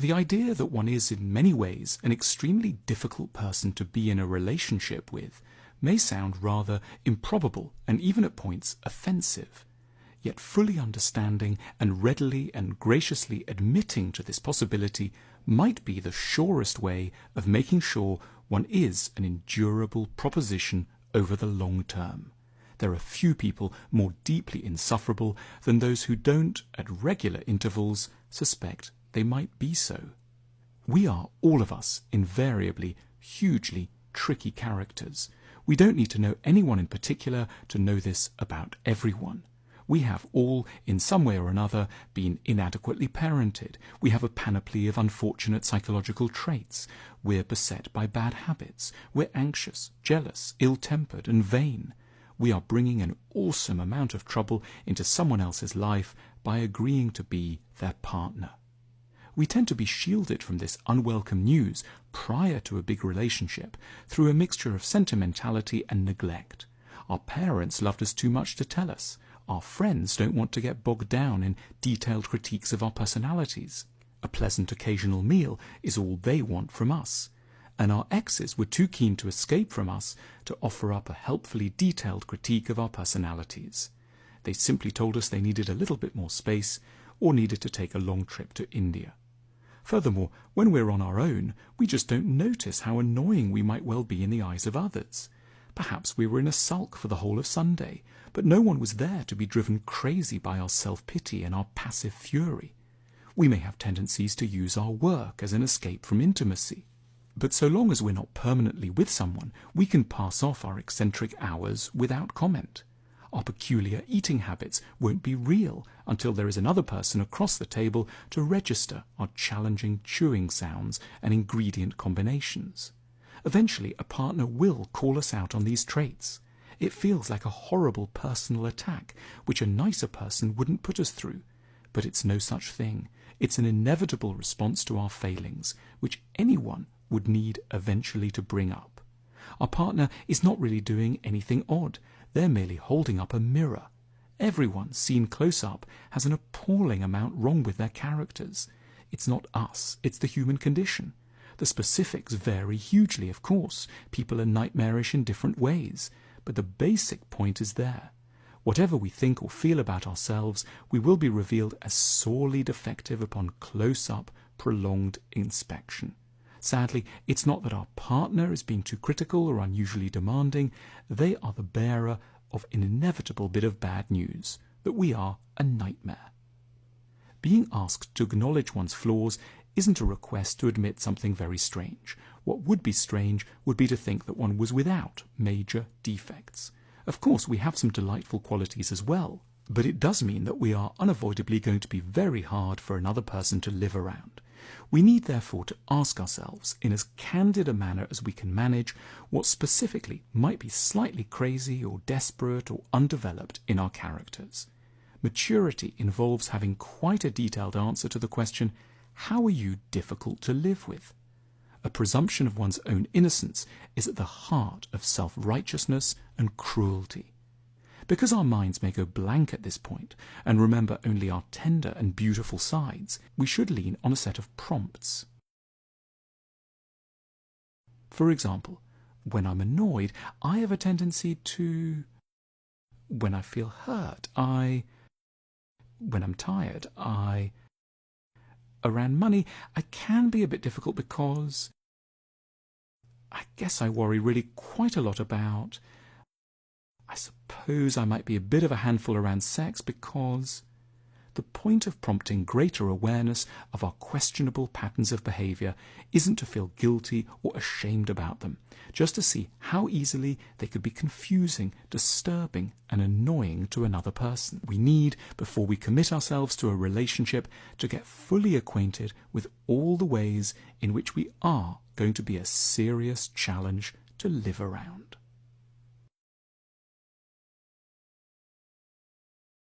The idea that one is in many ways an extremely difficult person to be in a relationship with may sound rather improbable and even at points offensive. Yet fully understanding and readily and graciously admitting to this possibility might be the surest way of making sure one is an endurable proposition over the long term. There are few people more deeply insufferable than those who don't, at regular intervals, suspect they might be so. We are, all of us, invariably hugely tricky characters. We don't need to know anyone in particular to know this about everyone. We have all, in some way or another, been inadequately parented. We have a panoply of unfortunate psychological traits. We're beset by bad habits. We're anxious, jealous, ill-tempered, and vain. We are bringing an awesome amount of trouble into someone else's life by agreeing to be their partner. We tend to be shielded from this unwelcome news prior to a big relationship through a mixture of sentimentality and neglect. Our parents loved us too much to tell us. Our friends don't want to get bogged down in detailed critiques of our personalities. A pleasant occasional meal is all they want from us. And our exes were too keen to escape from us to offer up a helpfully detailed critique of our personalities. They simply told us they needed a little bit more space or needed to take a long trip to India. Furthermore, when we're on our own, we just don't notice how annoying we might well be in the eyes of others. Perhaps we were in a sulk for the whole of Sunday, but no one was there to be driven crazy by our self-pity and our passive fury. We may have tendencies to use our work as an escape from intimacy. But so long as we're not permanently with someone, we can pass off our eccentric hours without comment. Our peculiar eating habits won't be real until there is another person across the table to register our challenging chewing sounds and ingredient combinations. Eventually, a partner will call us out on these traits. It feels like a horrible personal attack, which a nicer person wouldn't put us through. But it's no such thing. It's an inevitable response to our failings, which anyone would need eventually to bring up. Our partner is not really doing anything odd. They're merely holding up a mirror. Everyone, seen close up, has an appalling amount wrong with their characters. It's not us, it's the human condition. The specifics vary hugely, of course. People are nightmarish in different ways. But the basic point is there. Whatever we think or feel about ourselves, we will be revealed as sorely defective upon close-up, prolonged inspection. Sadly, it's not that our partner is being too critical or unusually demanding. They are the bearer of an inevitable bit of bad news, that we are a nightmare. Being asked to acknowledge one's flaws isn't a request to admit something very strange. What would be strange would be to think that one was without major defects. Of course, we have some delightful qualities as well, but it does mean that we are unavoidably going to be very hard for another person to live around. We need therefore to ask ourselves, in as candid a manner as we can manage, what specifically might be slightly crazy or desperate or undeveloped in our characters. Maturity involves having quite a detailed answer to the question, how are you difficult to live with? A presumption of one's own innocence is at the heart of self-righteousness and cruelty. Because our minds may go blank at this point and remember only our tender and beautiful sides, we should lean on a set of prompts. For example, when I'm annoyed, I have a tendency to... When I feel hurt, When I'm tired, Around money, I can be a bit difficult because I guess I worry really quite a lot about... I suppose I might be a bit of a handful around sex because... The point of prompting greater awareness of our questionable patterns of behaviour isn't to feel guilty or ashamed about them, just to see how easily they could be confusing, disturbing and annoying to another person. We need, before we commit ourselves to a relationship, to get fully acquainted with all the ways in which we are going to be a serious challenge to live around.